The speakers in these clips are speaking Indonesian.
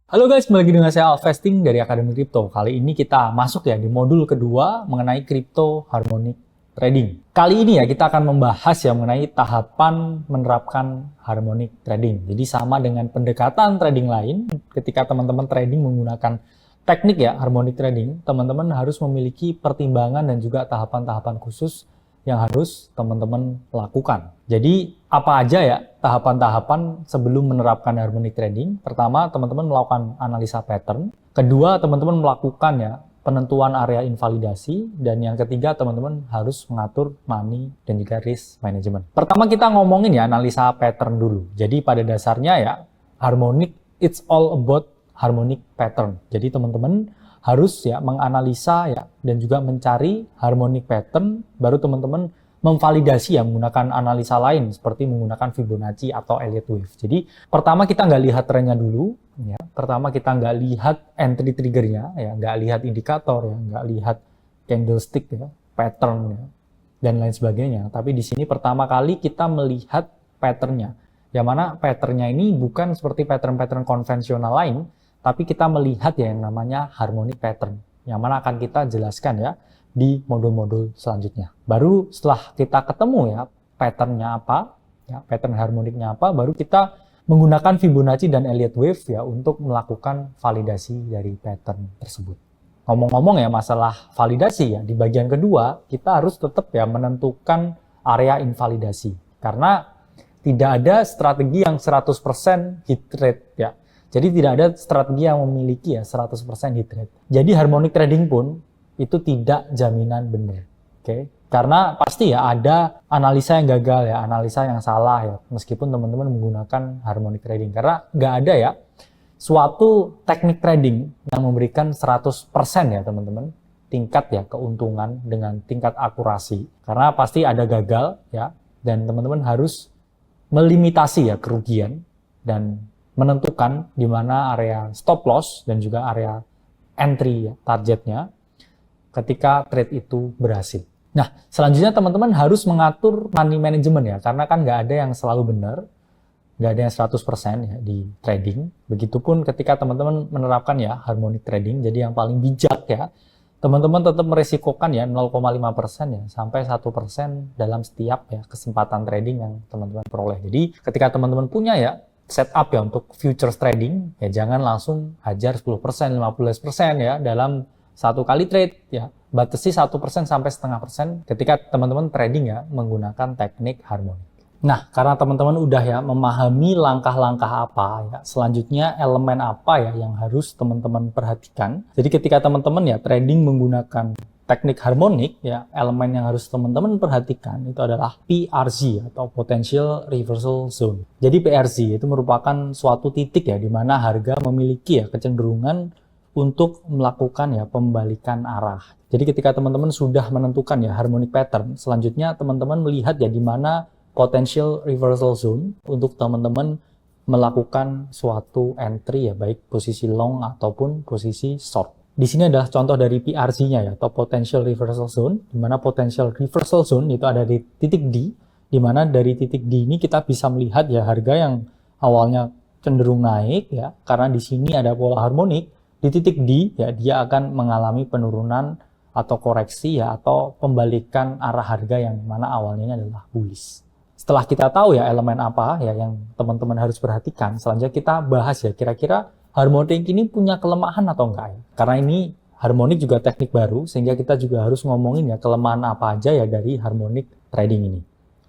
Halo guys, kembali lagi dengan saya Alvesting dari Akademi Kripto. Kali ini kita masuk ya di modul kedua mengenai Crypto Harmonic Trading. Kali ini ya kita akan membahas ya mengenai tahapan menerapkan Harmonic Trading. Jadi sama dengan pendekatan trading lain, ketika teman-teman trading menggunakan teknik ya Harmonic Trading, teman-teman harus memiliki pertimbangan dan juga tahapan-tahapan khusus yang harus teman-teman lakukan. Jadi apa aja ya tahapan-tahapan sebelum menerapkan harmonic trading? Pertama, teman-teman melakukan analisa pattern. Kedua, teman-teman melakukan ya penentuan area invalidasi. Dan yang ketiga, teman-teman harus mengatur money dan juga risk management. Pertama kita ngomongin ya analisa pattern dulu. Jadi pada dasarnya ya harmonic, it's all about harmonic pattern. Jadi teman-teman harus ya menganalisa ya dan juga mencari harmonic pattern, baru teman-teman memvalidasi ya menggunakan analisa lain seperti menggunakan Fibonacci atau Elliott Wave. Jadi pertama kita nggak lihat trennya dulu, ya. Pertama kita nggak lihat entry triggernya, ya, nggak lihat indikator, ya, nggak lihat candlestick, ya, pattern, ya, dan lain sebagainya. Tapi di sini pertama kali kita melihat patternnya. Yang mana patternnya ini bukan seperti pattern-pattern konvensional lain, tapi kita melihat ya yang namanya harmonic pattern, yang mana akan kita jelaskan ya di modul-modul selanjutnya. Baru setelah kita ketemu ya patternnya apa, ya pattern harmoniknya apa, baru kita menggunakan Fibonacci dan Elliott Wave ya untuk melakukan validasi dari pattern tersebut. Ngomong-ngomong ya masalah validasi ya, di bagian kedua kita harus tetap ya menentukan area invalidasi. Karena tidak ada strategi yang 100% hit rate ya. Jadi tidak ada strategi yang memiliki ya 100% hit rate. Jadi harmonic trading pun itu tidak jaminan benar. Oke? Karena pasti ya ada analisa yang gagal ya, analisa yang salah ya, meskipun teman-teman menggunakan harmonic trading. Karena nggak ada ya suatu teknik trading yang memberikan 100% ya teman-teman, tingkat ya keuntungan dengan tingkat akurasi. Karena pasti ada gagal ya, dan teman-teman harus melimitasi ya kerugian dan menentukan di mana area stop loss dan juga area entry ya, targetnya ketika trade itu berhasil. Nah, selanjutnya teman-teman harus mengatur money management ya, karena kan nggak ada yang selalu benar, nggak ada yang 100% ya di trading. Begitupun ketika teman-teman menerapkan ya harmonic trading, jadi yang paling bijak ya, teman-teman tetap meresikokan ya 0,5% ya sampai 1% dalam setiap ya kesempatan trading yang teman-teman peroleh. Jadi ketika teman-teman punya ya setup ya untuk futures trading, ya jangan langsung hajar 10%, 15% ya dalam satu kali trade ya. Batasi 1% sampai 0,5% ketika teman-teman trading ya menggunakan teknik harmonic. Nah, karena teman-teman udah ya memahami langkah-langkah apa ya, selanjutnya elemen apa ya yang harus teman-teman perhatikan. Jadi ketika teman-teman ya trading menggunakan teknik harmonik ya, elemen yang harus teman-teman perhatikan itu adalah PRZ atau Potential Reversal Zone. Jadi PRZ itu merupakan suatu titik ya di mana harga memiliki ya kecenderungan untuk melakukan ya pembalikan arah. Jadi ketika teman-teman sudah menentukan ya harmonic pattern, selanjutnya teman-teman melihat ya di mana potential reversal zone untuk teman-teman melakukan suatu entry ya, baik posisi long ataupun posisi short. Di sini adalah contoh dari PRZ-nya ya, atau potential reversal zone, di mana potential reversal zone itu ada di titik D, di mana dari titik D ini kita bisa melihat ya harga yang awalnya cenderung naik ya, karena di sini ada pola harmonik, di titik D ya dia akan mengalami penurunan atau koreksi ya, atau pembalikan arah harga yang mana awalnya ini adalah bullish. Setelah kita tahu ya elemen apa ya yang teman-teman harus perhatikan, selanjutnya kita bahas ya kira-kira harmonic ini punya kelemahan atau enggak ya. Karena ini harmonic juga teknik baru, sehingga kita juga harus ngomongin ya kelemahan apa aja ya dari harmonic trading ini.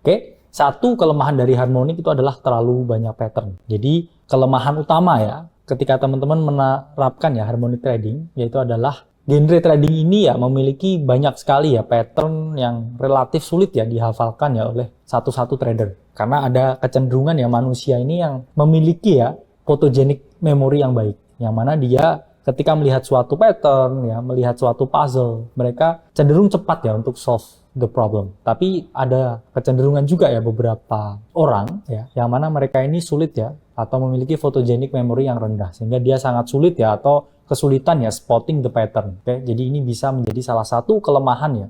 Oke, satu kelemahan dari harmonic itu adalah terlalu banyak pattern. Jadi kelemahan utama ya ketika teman-teman menerapkan ya harmonic trading yaitu adalah genre trading ini ya memiliki banyak sekali ya pattern yang relatif sulit ya dihafalkan ya oleh satu-satu trader. Karena ada kecenderungan ya manusia ini yang memiliki ya photogenic memory yang baik. Yang mana dia ketika melihat suatu pattern ya, melihat suatu puzzle, mereka cenderung cepat ya untuk solve the problem. Tapi ada kecenderungan juga ya beberapa orang ya yang mana mereka ini sulit ya atau memiliki photogenic memory yang rendah sehingga dia sangat sulit ya atau kesulitan ya spotting the pattern. Oke, jadi ini bisa menjadi salah satu kelemahan ya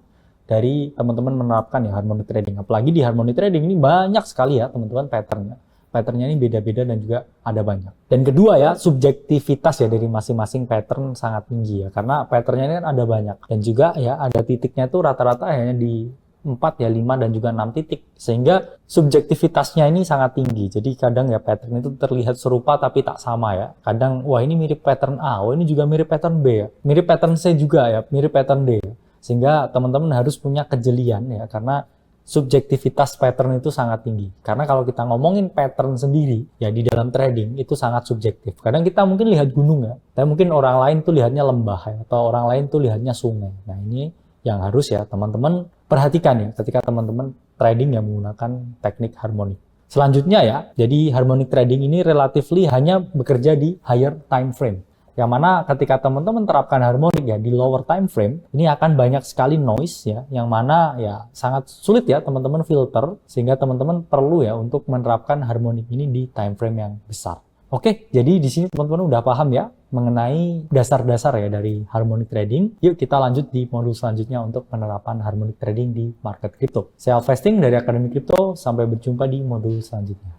dari teman-teman menerapkan ya harmonic trading. Apalagi di harmonic trading ini banyak sekali ya teman-teman patternnya. Patternnya ini beda-beda dan juga ada banyak. Dan kedua ya, subjektivitas ya dari masing-masing pattern sangat tinggi ya. Karena patternnya ini kan ada banyak. Dan juga ya ada titiknya tuh rata-rata hanya di 4 ya, 5 dan juga 6 titik. Sehingga subjektivitasnya ini sangat tinggi. Jadi kadang ya pattern itu terlihat serupa tapi tak sama ya. Kadang wah ini mirip pattern A, wah ini juga mirip pattern B ya. Mirip pattern C juga ya, mirip pattern D ya. Sehingga teman-teman harus punya kejelian ya, karena subjektivitas pattern itu sangat tinggi. Karena kalau kita ngomongin pattern sendiri, ya di dalam trading itu sangat subjektif. Kadang kita mungkin lihat gunung ya, tapi mungkin orang lain tuh lihatnya lembah ya, atau orang lain tuh lihatnya sungai. Nah ini yang harus ya teman-teman perhatikan ya ketika teman-teman trading yang menggunakan teknik harmonik. Selanjutnya ya, jadi harmonic trading ini relatively hanya bekerja di higher time frame. Yang mana ketika teman-teman terapkan harmonik ya di lower time frame, ini akan banyak sekali noise ya, yang mana ya sangat sulit ya teman-teman filter, sehingga teman-teman perlu ya untuk menerapkan harmonik ini di time frame yang besar. Oke, jadi di sini teman-teman udah paham ya mengenai dasar-dasar ya dari harmonic trading. Yuk kita lanjut di modul selanjutnya untuk penerapan harmonic trading di market crypto. Saya Alvesting dari Akademi Crypto, sampai berjumpa di modul selanjutnya.